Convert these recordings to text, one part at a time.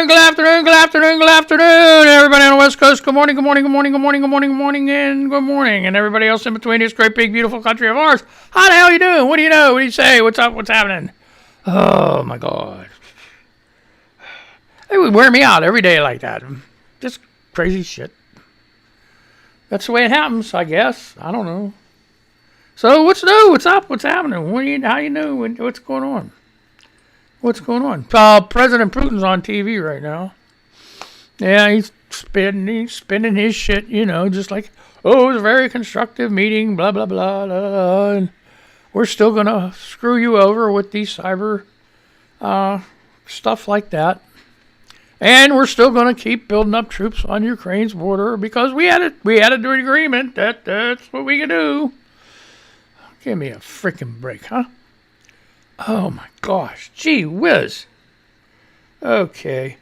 good afternoon, good afternoon, good afternoon, everybody on the West Coast. Good morning, good morning, good morning, good morning, good morning, good morning, and good morning, and everybody else in between this great, big, beautiful country of ours. How the hell you doing? What do you know? What do you say? What's up? What's happening? Oh my God, it would wear me out every day like that. Just crazy shit. That's the way it happens, I guess. I don't know. So what's new? What's up? What's happening? How you know? What's going on? What's going on? President Putin's on TV right now. Yeah, he's spinning his shit, just like, oh, it was a very constructive meeting, blah, blah, blah, blah, blah, and we're still going to screw you over with these cyber stuff like that. And we're still going to keep building up troops on Ukraine's border because we had an agreement that that's what we can do. Give me a freaking break, huh? Oh my gosh, gee whiz. Okay.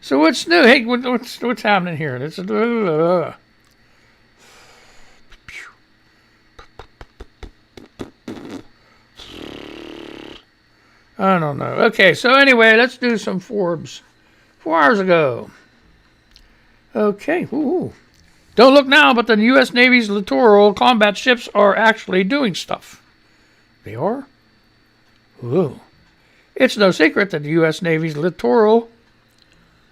So what's new? Hey, what's happening here? This is I don't know. Okay, so anyway, let's do some Forbes. 4 hours ago. Okay. Ooh. Don't look now, but the U.S. Navy's littoral combat ships are actually doing stuff. They are? Ooh. It's no secret that the U.S. Navy's littoral,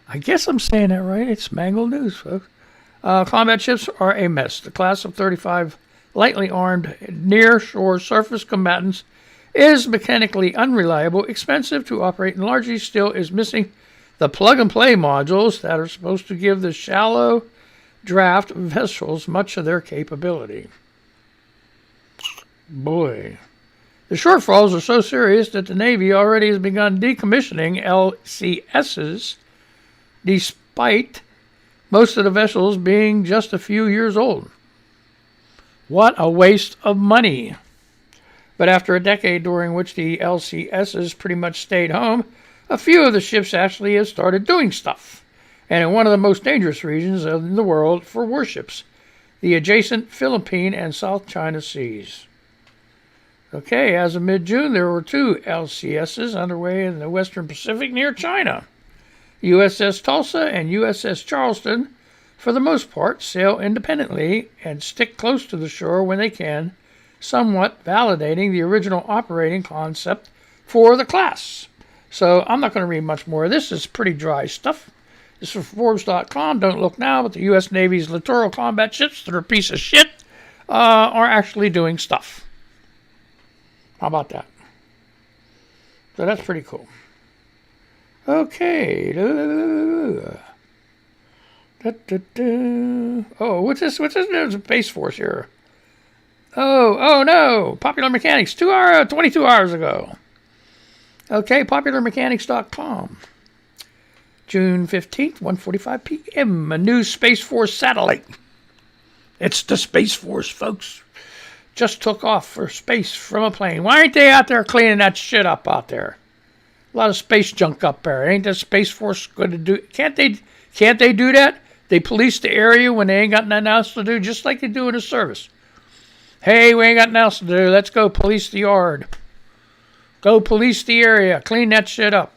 I guess I'm saying that right, it's Mangled news, folks. Combat ships are a mess. The class of 35 lightly armed near-shore surface combatants is mechanically unreliable, expensive to operate, and largely still is missing the plug-and-play modules that are supposed to give the shallow draft vessels much of their capability. Boy. The shortfalls are so serious that the Navy already has begun decommissioning LCSs, despite most of the vessels being just a few years old. What a waste of money. But after a decade during which the LCSs pretty much stayed home, a few of the ships actually have started doing stuff, and in one of the most dangerous regions in the world for warships, the adjacent Philippine and South China Seas. Okay, as of mid-June, there were 2 LCSs underway in the Western Pacific near China. USS Tulsa and USS Charleston, for the most part, sail independently and stick close to the shore when they can, somewhat validating the original operating concept for the class. So I'm not going to read much more of this. It's pretty dry stuff. This is from Forbes.com. Don't look now, but the U.S. Navy's littoral combat ships that are a piece of shit are actually doing stuff. How about that? So that's pretty cool. Okay. Oh, what's this? There's a Space Force here. Oh no. Popular Mechanics, 22 hours ago. Okay, popularmechanics.com. June 15th, 1:45 p.m. A new Space Force satellite. It's the Space Force, folks. Just took off for space from a plane. Why aren't they out there cleaning that shit up out there? A lot of space junk up there. Ain't the Space Force going to do? Can't they do that? They police the area when they ain't got nothing else to do, just like they do in the service. Hey, we ain't got nothing else to do. Let's go police the yard. Go police the area. Clean that shit up,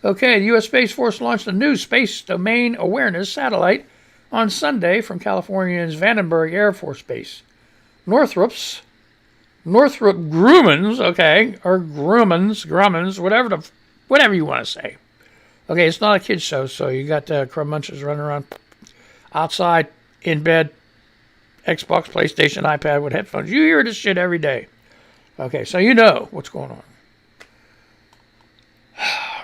Okay, the U.S. Space Force launched a new space domain awareness satellite on Sunday from California's Vandenberg Air Force Base. Northrop Grumman's, okay, or Grumman's, whatever you want to say. Okay, it's not a kid's show, so you got crumb munchers running around outside, in bed, Xbox, PlayStation, iPad with headphones. You hear this shit every day. Okay, so you know what's going on.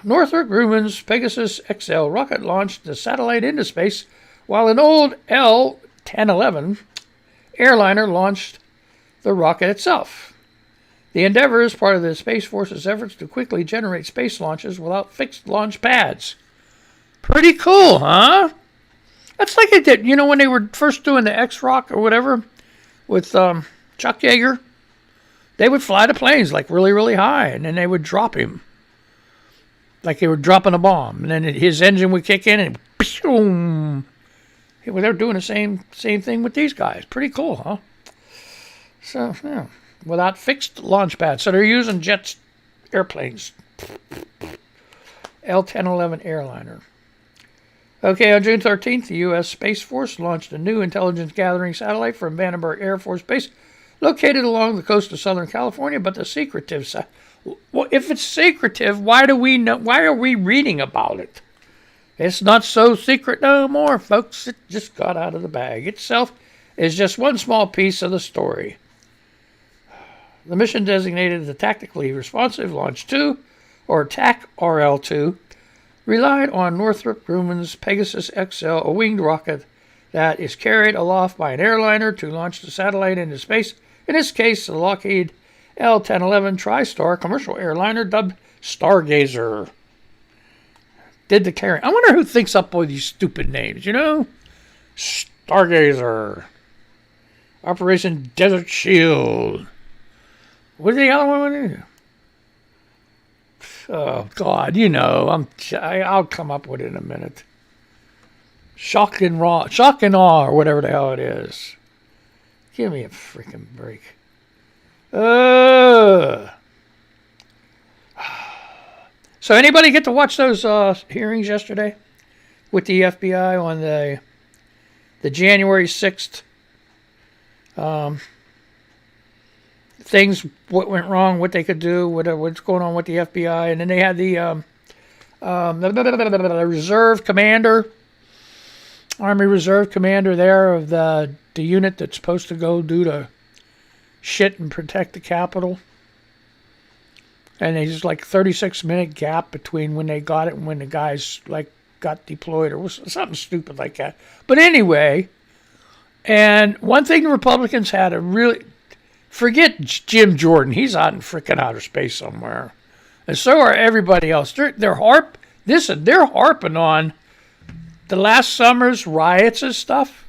Northrop Grumman's Pegasus XL rocket launched the satellite into space, while an old L-1011 airliner launched the rocket itself. The endeavor is part of the Space Force's efforts to quickly generate space launches without fixed launch pads. Pretty cool, huh? That's like it did, when they were first doing the X-Rock or whatever with Chuck Yeager. They would fly the planes like really, really high, and then they would drop him like they were dropping a bomb. And then his engine would kick in and boom. Well, they're doing the same thing with these guys. Pretty cool, huh? So, yeah, without fixed launch pads. So they're using airplanes. L-1011 airliner. Okay, on June 13th, the U.S. Space Force launched a new intelligence-gathering satellite from Vandenberg Air Force Base, located along the coast of Southern California. But the secretive, well, if it's secretive, why do we know? Why are we reading about it? It's not so secret no more, folks. It just got out of the bag. Itself is just one small piece of the story. The mission designated the Tactically Responsive Launch 2, or TAC-RL-2, relied on Northrop Grumman's Pegasus XL, a winged rocket that is carried aloft by an airliner to launch the satellite into space. In this case, the Lockheed L-1011 TriStar commercial airliner dubbed Stargazer did the carrying. I wonder who thinks up all these stupid names, Stargazer. Operation Desert Shield. What's the other one? Oh, God, I'll come up with it in a minute. Shock and awe, or whatever the hell it is. Give me a freaking break. So anybody get to watch those hearings yesterday with the FBI on the January 6th things, what went wrong, what they could do, what's going on with the FBI, and then they had the reserve commander, Army Reserve commander there of the unit that's supposed to go do the shit and protect the Capitol. And there's like 36-minute gap between when they got it and when the guys got deployed or something stupid like that. But anyway, and one thing the Republicans had to really forget Jim Jordan. He's out in frickin' outer space somewhere, and so are everybody else. They're harping on the last summer's riots and stuff.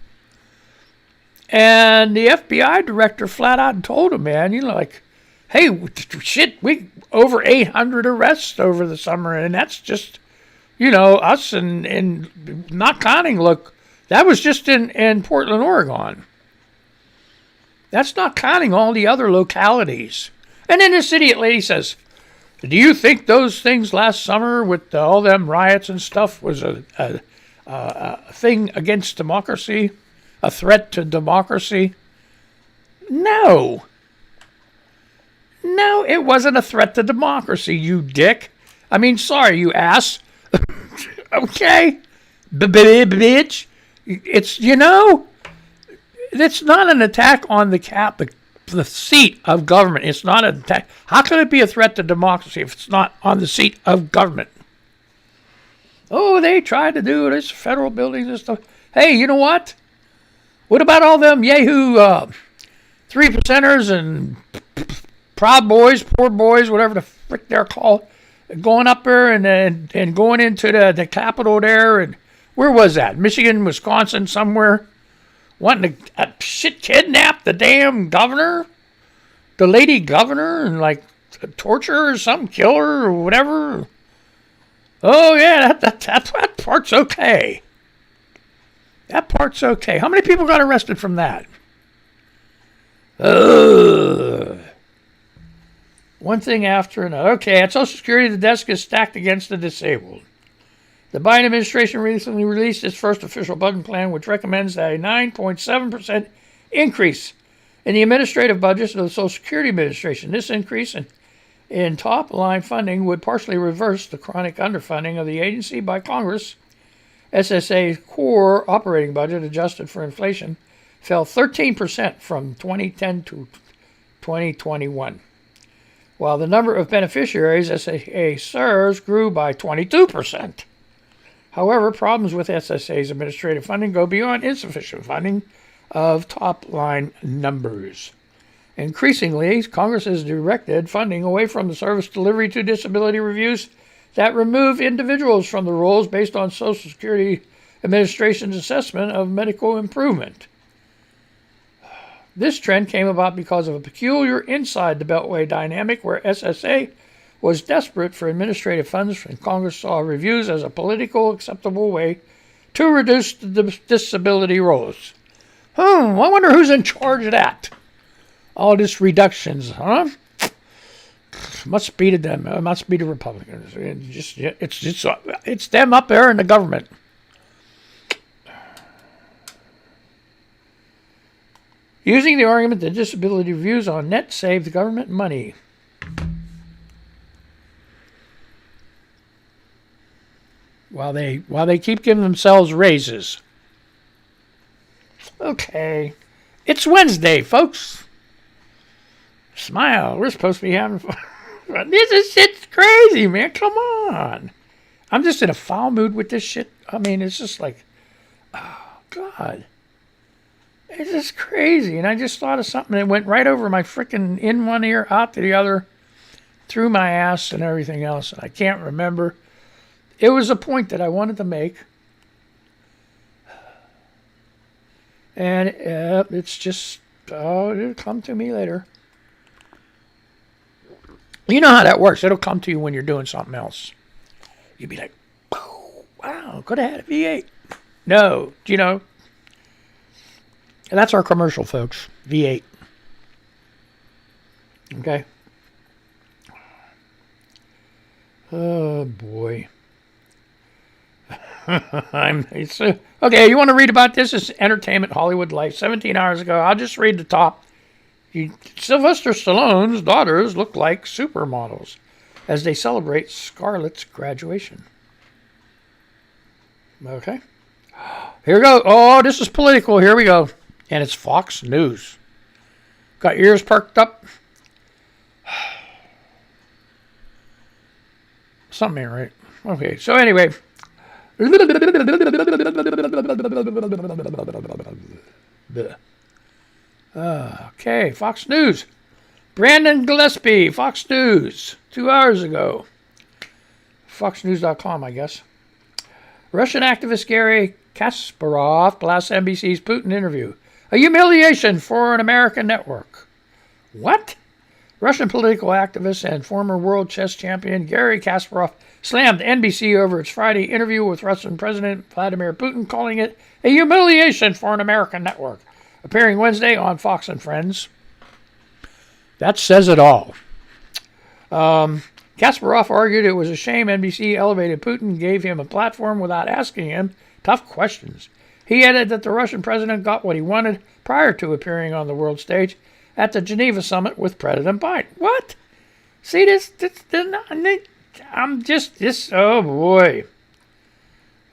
And the FBI director flat out told him, man, hey, shit, we over 800 arrests over the summer, and that's just, us and not counting. Look, that was just in Portland, Oregon. That's not counting all the other localities. And then this idiot lady says, do you think those things last summer with all them riots and stuff was a thing against democracy? A threat to democracy? No. No, it wasn't a threat to democracy, you dick. I mean, sorry, you ass. Okay? Bitch. It's, it's not an attack on the seat of government. It's not an attack. How can it be a threat to democracy if it's not on the seat of government? Oh, they tried to do this, federal buildings and stuff. Hey, you know what? What about all them Yahoo 3%ers and Proud Boys, Poor Boys, whatever the frick they're called, going up there and going into the Capitol there? And where was that? Michigan, Wisconsin, somewhere? Wanting to kidnap the damn governor? The lady governor? And torture her or something, kill her or whatever? Oh, yeah, that part's okay. That part's okay. How many people got arrested from that? One thing after another. Okay, at Social Security, the desk is stacked against the disabled. The Biden administration recently released its first official budget plan, which recommends a 9.7% increase in the administrative budgets of the Social Security Administration. This increase in top-line funding would partially reverse the chronic underfunding of the agency by Congress. SSA's core operating budget, adjusted for inflation, fell 13% from 2010 to 2021, while the number of beneficiaries SSA serves grew by 22%. However, problems with SSA's administrative funding go beyond insufficient funding of top-line numbers. Increasingly, Congress has directed funding away from the service delivery to disability reviews that remove individuals from the roles based on Social Security Administration's assessment of medical improvement. This trend came about because of a peculiar inside the Beltway dynamic where SSA was desperate for administrative funds, and Congress saw reviews as a politically acceptable way to reduce the disability rolls. I wonder who's in charge of that. All these reductions, huh? Must be to them. Must be to Republicans. It's them up there in the government. Using the argument that disability reviews on net save the government money. While they keep giving themselves raises. Okay. It's Wednesday, folks. Smile. We're supposed to be having fun. This shit's crazy, man. Come on. I'm just in a foul mood with this shit. I mean, it's just like, oh, God. It's just crazy. And I just thought of something that went right over my freaking in one ear, out to the other, through my ass and everything else. And I can't remember. It was a point that I wanted to make. And it's just, it'll come to me later. You know how that works. It'll come to you when you're doing something else. You'll be like, oh, wow, could have had a V8. No, you know. And that's our commercial, folks. V8. Okay. Oh, boy. Okay, you want to read about this? It's Entertainment Hollywood Life. 17 hours ago. I'll just read the top. Sylvester Stallone's daughters look like supermodels as they celebrate Scarlett's graduation. Okay. Here we go. Oh, this is political. Here we go. And it's Fox News. Got your ears perked up? Something ain't right. Okay, so anyway. Okay, Fox News. Brandon Gillespie, Fox News, 2 hours ago. FoxNews.com, I guess. Russian activist Gary Kasparov blasts NBC's Putin interview. A humiliation for an American network. What? Russian political activist and former world chess champion Gary Kasparov slammed NBC over its Friday interview with Russian President Vladimir Putin, calling it a humiliation for an American network. Appearing Wednesday on Fox and Friends. That says it all. Kasparov argued it was a shame NBC elevated Putin, gave him a platform without asking him tough questions. He added that the Russian president got what he wanted prior to appearing on the world stage at the Geneva summit with President Biden. What? See, oh boy.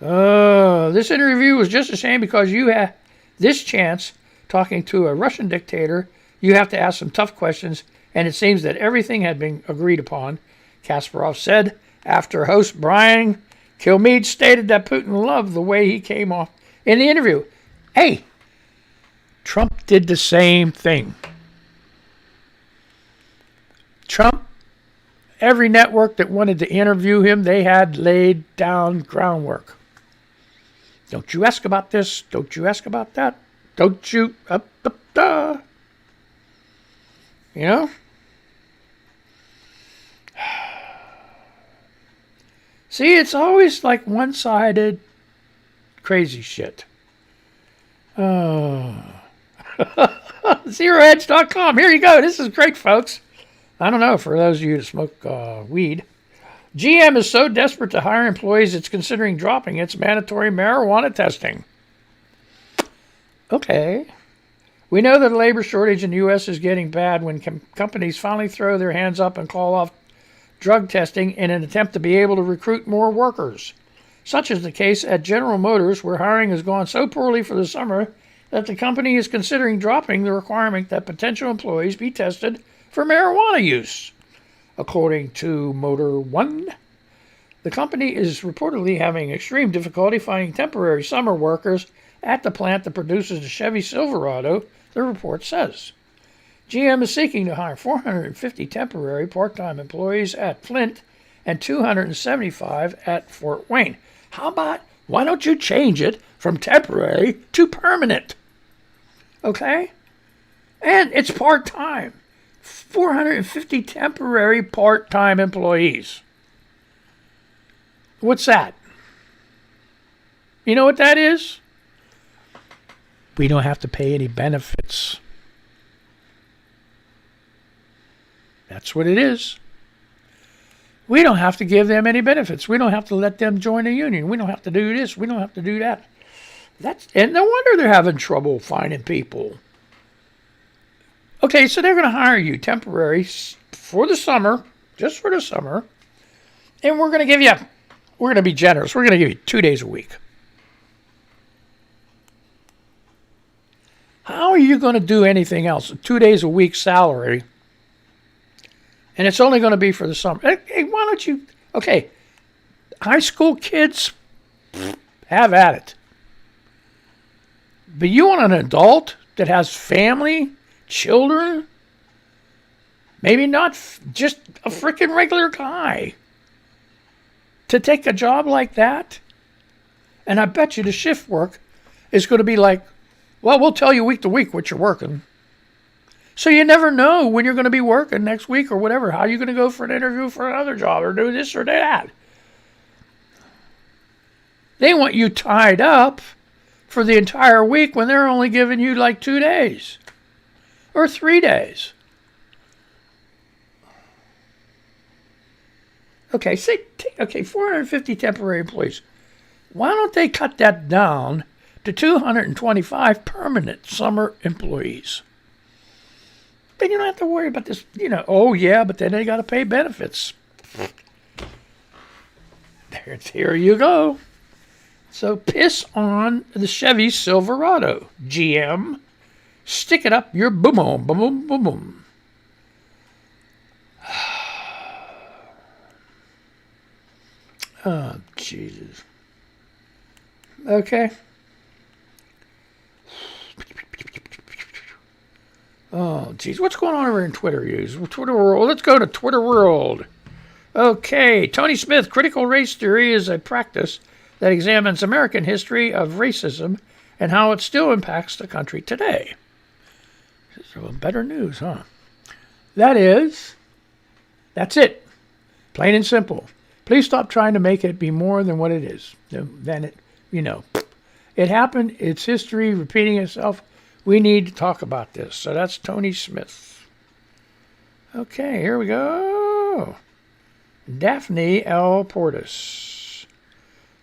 This interview was just a shame because you had this chance talking to a Russian dictator. You have to ask some tough questions, and it seems that everything had been agreed upon, Kasparov said after host Brian Kilmeade stated that Putin loved the way he came off in the interview. Hey, Trump did the same thing. Trump, every network that wanted to interview him, they had laid down groundwork. Don't you ask about this. Don't you ask about that. Don't you. You know? See, it's always like one-sided crazy shit. ZeroEdge.com. Here you go. This is great, folks. I don't know, for those of you that smoke weed. GM is so desperate to hire employees, it's considering dropping its mandatory marijuana testing. Okay. We know that the labor shortage in the U.S. is getting bad when companies finally throw their hands up and call off drug testing in an attempt to be able to recruit more workers. Such is the case at General Motors, where hiring has gone so poorly for the summer that the company is considering dropping the requirement that potential employees be tested for marijuana use. According to Motor One, the company is reportedly having extreme difficulty finding temporary summer workers at the plant that produces the Chevy Silverado, the report says. GM is seeking to hire 450 temporary part-time employees at Flint and 275 at Fort Wayne. How about, why don't you change it from temporary to permanent? Okay? And it's part-time. 450 temporary part-time employees. What's that? You know what that is? We don't have to pay any benefits. That's what it is. We don't have to give them any benefits. We don't have to let them join a union. We don't have to do this. We don't have to do that. And no wonder they're having trouble finding people. Okay, so they're going to hire you temporary for the summer, just for the summer, and we're going to be generous. We're going to give you 2 days a week. How are you going to do anything else? 2 days a week salary, and it's only going to be for the summer. Hey, why don't you? Okay, high school kids, have at it. But you want an adult that has family, children, maybe not just a freaking regular guy, to take a job like that? And I bet you the shift work is going to be like, well, we'll tell you week to week what you're working. So you never know when you're going to be working next week or whatever. How are you going to go for an interview for another job or do this or that? They want you tied up for the entire week when they're only giving you like 2 days or 3 days. Okay, 450 temporary employees. Why don't they cut that down to 225 permanent summer employees? Then you don't have to worry about this, oh yeah, but then they got to pay benefits. Here you go. So piss on the Chevy Silverado, GM. Stick it up your boom, boom, boom, boom, boom. Oh, Jesus. Okay. Oh, geez. What's going on over in Twitter use? Twitter world. Let's go to Twitter world. Okay. Tony Smith, critical race theory is a practice that examines American history of racism and how it still impacts the country today. So better news, huh? That's it. Plain and simple. Please stop trying to make it be more than what it is. Then it happened. It's history repeating itself. We need to talk about this. So that's Tony Smith. Okay, here we go. Daphne L. Portis.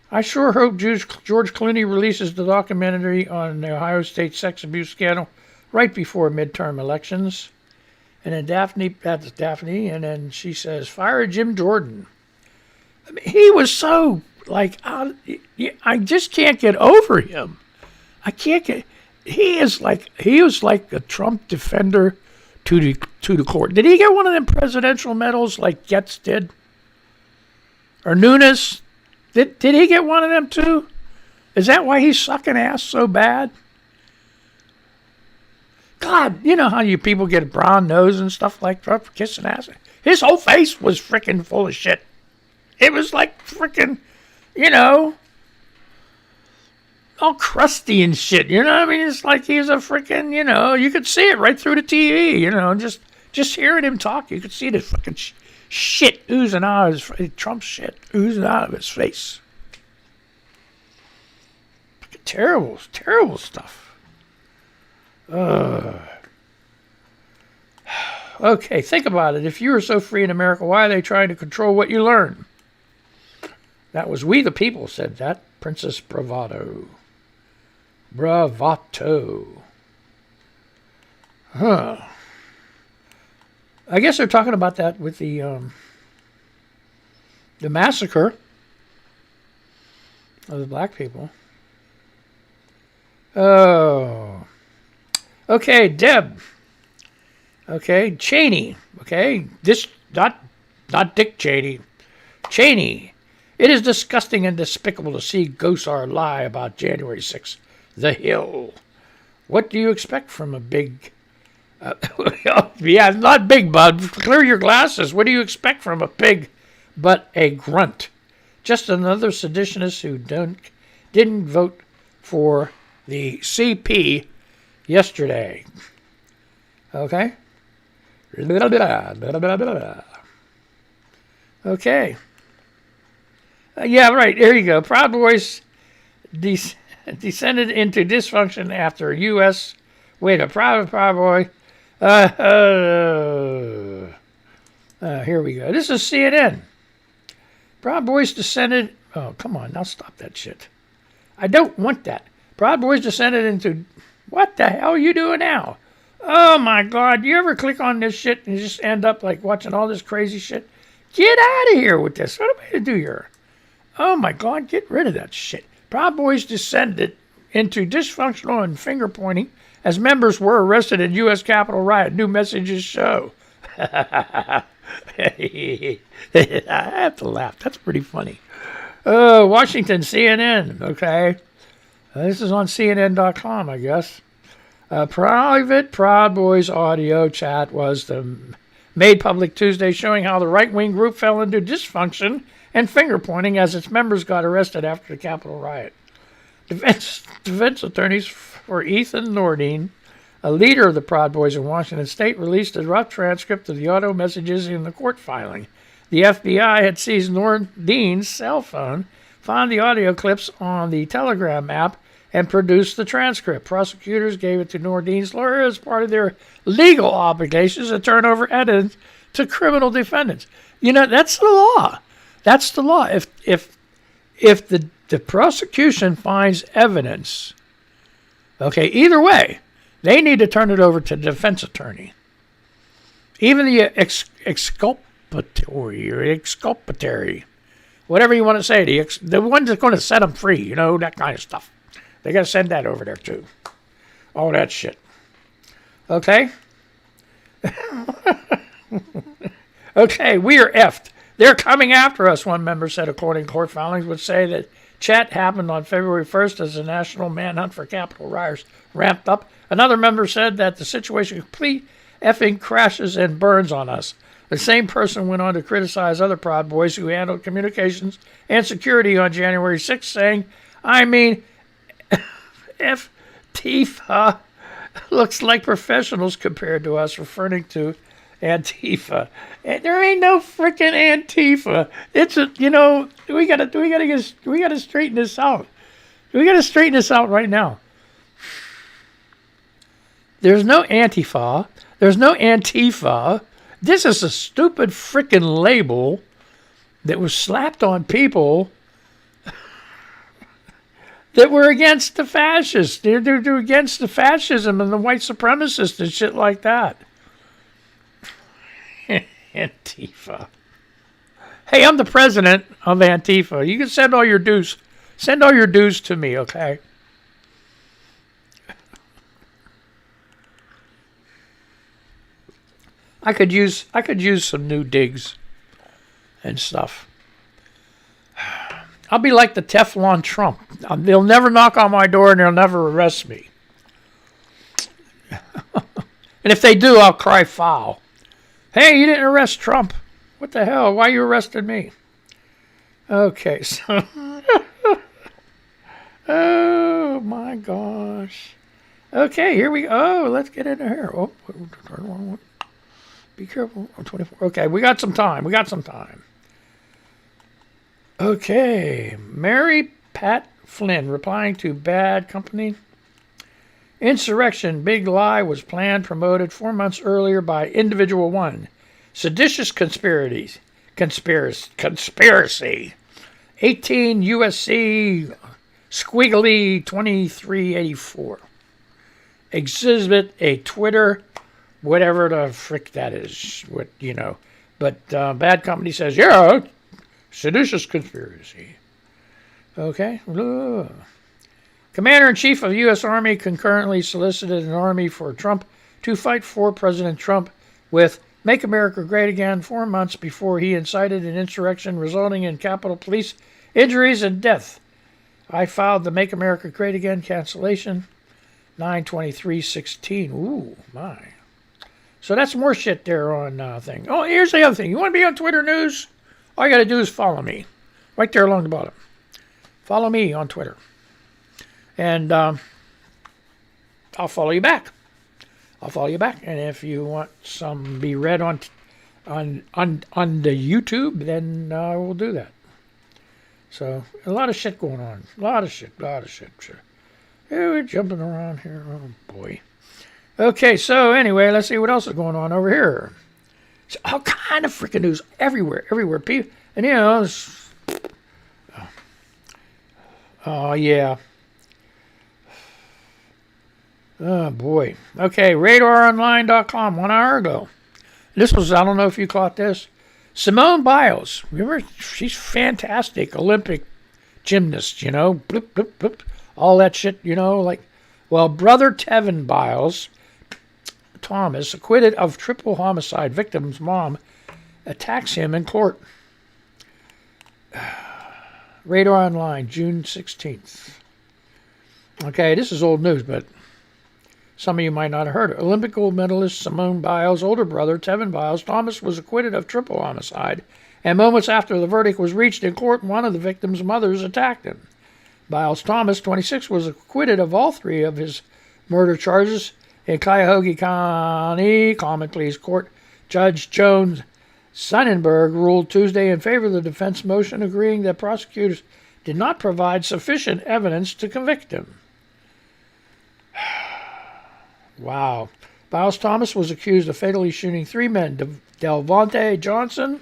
I sure hope George Clooney releases the documentary on the Ohio State sex abuse scandal right before midterm elections. And then that's Daphne, and then she says, fire Jim Jordan. I mean, he was so, I just can't get over him. He was like a Trump defender to the court. Did he get one of them presidential medals like Getz did? Or Nunes? Did he get one of them too? Is that why he's sucking ass so bad? God, you know how you people get a brown nose and stuff like that for kissing ass? His whole face was freaking full of shit. It was like freaking, all crusty and shit. You know what I mean? It's like he's a freaking, you could see it right through the TV, just hearing him talk, you could see the fucking shit oozing out of his face, Trump shit oozing out of his face. Fucking terrible, terrible stuff. Okay, think about it. If you were so free in America, why are they trying to control what you learn? That was We the People said that. Princess Bravato. Huh. I guess they're talking about that with the massacre of the black people. Oh. Okay, Deb. Okay, Cheney. Okay, this not Dick Cheney. Cheney. It is disgusting and despicable to see Gosar lie about January 6th. The Hill. What do you expect from a big... yeah, not big, bud. Clear your glasses. What do you expect from a pig but a grunt? Just another seditionist who didn't vote for the CP yesterday. Okay? Okay. Yeah, right. There you go. Proud Boys descended into dysfunction after U.S. Wait, a Proud Boy. Here we go. This is CNN. Proud Boys descended. Oh, come on. Now stop that shit. I don't want that. Proud Boys descended into. What the hell are you doing now? Oh my God. You ever click on this shit and you just end up like watching all this crazy shit? Get out of here with this. What am I to do here? Oh my God. Get rid of that shit. Proud Boys descended into dysfunctional and finger pointing as members were arrested in U.S. Capitol riot. New messages show. I have to laugh. That's pretty funny. Washington, CNN. Okay. This is on CNN.com, I guess. Private Proud Boys audio chat was made public Tuesday, showing how the right-wing group fell into dysfunction and finger-pointing as its members got arrested after the Capitol riot. Defense attorneys for Ethan Nordine, a leader of the Proud Boys in Washington State, released a rough transcript of the audio messages in the court filing. The FBI had seized Nordine's cell phone, found the audio clips on the Telegram app, and produced the transcript. Prosecutors gave it to Nordine's lawyer as part of their legal obligations to turn over evidence to criminal defendants. You know, that's the law. That's the law. If the prosecution finds evidence, okay, either way, they need to turn it over to the defense attorney. Even the exculpatory, whatever you want to say, the one that's going to set them free, you know, that kind of stuff. They got to send that over there, too. All that shit. Okay? Okay, we are effed. They're coming after us, one member said, according to court filings, which say that chat happened on February 1st as the national manhunt for Capitol rioters ramped up. Another member said that the situation complete effing crashes and burns on us. The same person went on to criticize other Proud Boys who handled communications and security on January 6th, saying, I mean, Tifa looks like professionals compared to us, referring to Antifa. And there ain't no freaking Antifa. It's a, you know, we gotta straighten this out. We gotta straighten this out right now. There's no Antifa. There's no Antifa. This is a stupid freaking label that was slapped on people that were against the fascists. They're against the fascism and the white supremacists and shit like that. Antifa. Hey, I'm the president of Antifa. You can send all your dues. Send all your dues to me, okay? I could use some new digs and stuff. I'll be like the Teflon Trump. They'll never knock on my door and they'll never arrest me. And if they do, I'll cry foul. Hey, you didn't arrest Trump. What the hell? Why you arrested me? Okay, so... oh, my gosh. Okay, here we go. Oh, let's get into here. Oh, be careful. I'm 24. Okay, we got some time. Okay, Mary Pat Flynn replying to Bad Company. Insurrection, big lie was planned, promoted 4 months earlier by Individual One. Seditious conspiracy. 18 USC squiggly 2384. Exhibit a Twitter, whatever the frick that is. What, you know. But Bad Company says, yeah, seditious conspiracy. Okay. Ugh. Commander-in-Chief of U.S. Army concurrently solicited an army for Trump to fight for President Trump with Make America Great Again 4 months before he incited an insurrection resulting in Capitol Police injuries and death. I filed the Make America Great Again cancellation 9/23/16. Ooh, my. So that's more shit there on thing. Oh, here's the other thing. You want to be on Twitter news? All you got to do is follow me. Right there along the bottom. Follow me on Twitter. And I'll follow you back. And if you want some be read on the YouTube, then I will do that. So a lot of shit going on. A lot of shit. Sure. Yeah, we're jumping around here. Oh boy. Okay, so anyway, let's see what else is going on over here. So all kind of freaking news everywhere. People, and you know, Oh, yeah. Oh, boy. Okay, RadarOnline.com 1 hour ago. This was, I don't know if you caught this. Simone Biles. Remember, she's fantastic Olympic gymnast, you know. Bloop, bloop, bloop. All that shit, you know. Well, brother Tevin Biles, Thomas, acquitted of triple homicide. Victim's mom attacks him in court. Radar Online, June 16th. Okay, this is old news, but some of you might not have heard it. Olympic gold medalist Simone Biles' older brother, Tevin Biles, Thomas, was acquitted of triple homicide, and moments after the verdict was reached in court, one of the victim's mothers attacked him. Biles Thomas, 26, was acquitted of all three of his murder charges in Cuyahoga County Common Pleas Court. Judge Joan Sonnenberg ruled Tuesday in favor of the defense motion, agreeing that prosecutors did not provide sufficient evidence to convict him. Wow. Biles Thomas was accused of fatally shooting three men: Delvonte Johnson,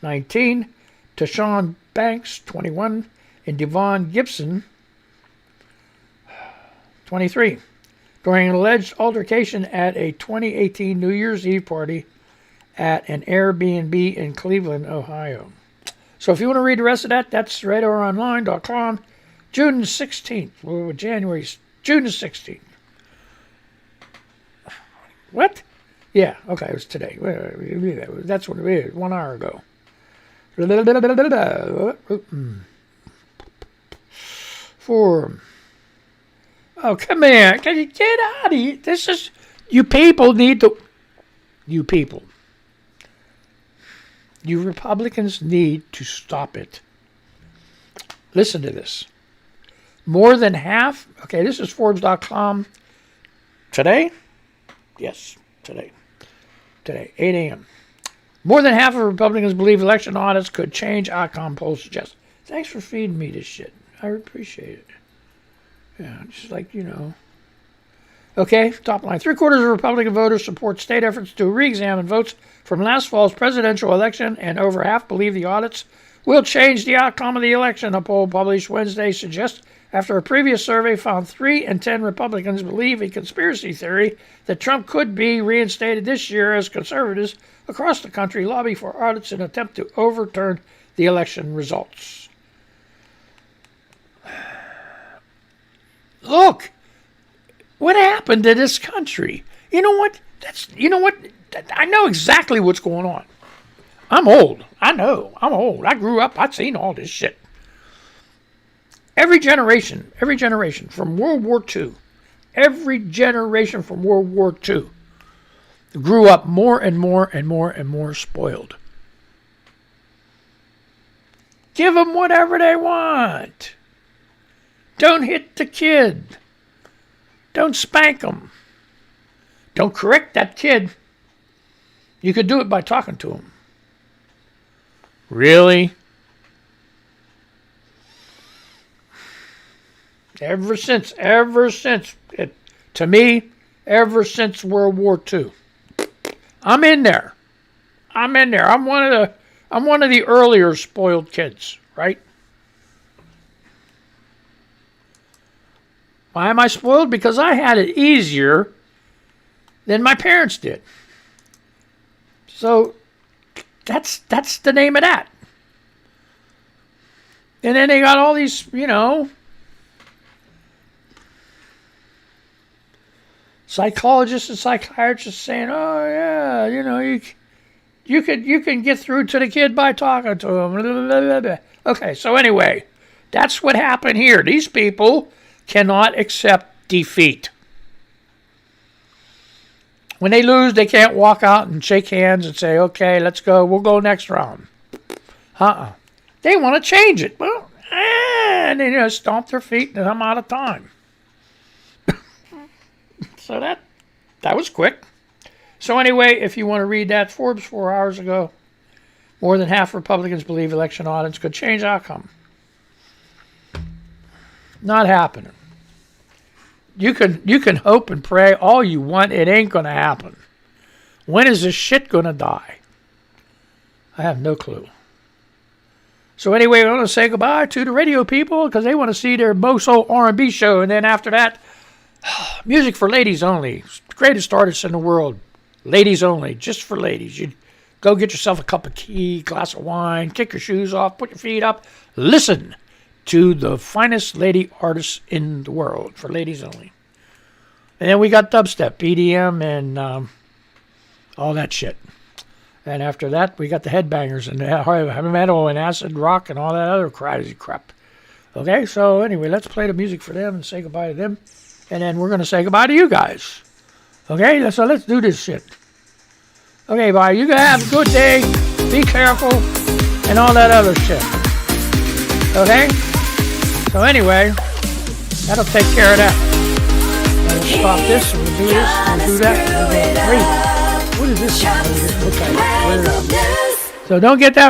19, Tashawn Banks, 21, and Devon Gibson, 23, during an alleged altercation at a 2018 New Year's Eve party at an Airbnb in Cleveland, Ohio. So if you want to read the rest of that, that's RadarOnline.com, June 16th, June 16th. What? Yeah, okay, it was today. That's what it is, 1 hour ago. Forum. Oh, come here. Can you get out of here? This is... You people need to... You people. You Republicans need to stop it. Listen to this. More than half... Okay, this is Forbes.com. Today? Yes, today. Today, 8 a.m. More than half of Republicans believe election audits could change outcome, polls suggest. Thanks for feeding me this shit. I appreciate it. Yeah, just like, you know. Okay, top line. 3/4 of Republican voters support state efforts to re-examine votes from last fall's presidential election, and over half believe the audits will change the outcome of the election. A poll published Wednesday suggests, after a previous survey found 3 in 10 Republicans believe a conspiracy theory that Trump could be reinstated this year, as conservatives across the country lobby for audits in an attempt to overturn the election results. Look, what happened to this country? You know what? I know exactly what's going on. I'm old. I know. I'm old. I grew up. I've seen all this shit. Every generation from World War II, grew up more and more spoiled. Give them whatever they want. Don't hit the kid. Don't spank them. Don't correct that kid. You could do it by talking to him. Really? Ever since World War II. I'm in there. I'm one of the earlier spoiled kids, right? Why am I spoiled? Because I had it easier than my parents did. So that's the name of that. And then they got all these, you know, psychologists and psychiatrists saying, "Oh yeah, you know, you can get through to the kid by talking to him." Okay, so anyway, that's what happened here. These people cannot accept defeat. When they lose, they can't walk out and shake hands and say, "Okay, let's go. We'll go next round." They want to change it. Well, and they stomp their feet and I'm out of time. So that was quick. So anyway, if you want to read that, Forbes 4 hours ago, more than half Republicans believe election audits could change outcome. Not happening. You can hope and pray all you want. It ain't going to happen. When is this shit going to die? I have no clue. So anyway, we're going to say goodbye to the radio people because they want to see their Moso R&B show. And then after that, music for ladies only. Greatest artists in the world. Ladies only. Just for ladies. You go get yourself a cup of tea, glass of wine, kick your shoes off, put your feet up. Listen to the finest lady artists in the world for ladies only. And then we got dubstep, EDM, and all that shit. And after that, we got the headbangers and the heavy metal and acid rock and all that other crazy crap. Okay, so anyway, let's play the music for them and say goodbye to them. And then we're going to say goodbye to you guys. Okay, so let's do this shit. Okay, bye. You guys have a good day. Be careful. And all that other shit. Okay? So anyway, that'll take care of that. And we'll stop this, and we'll do this, and we'll do that, and we'll do 3. What is this? So don't get that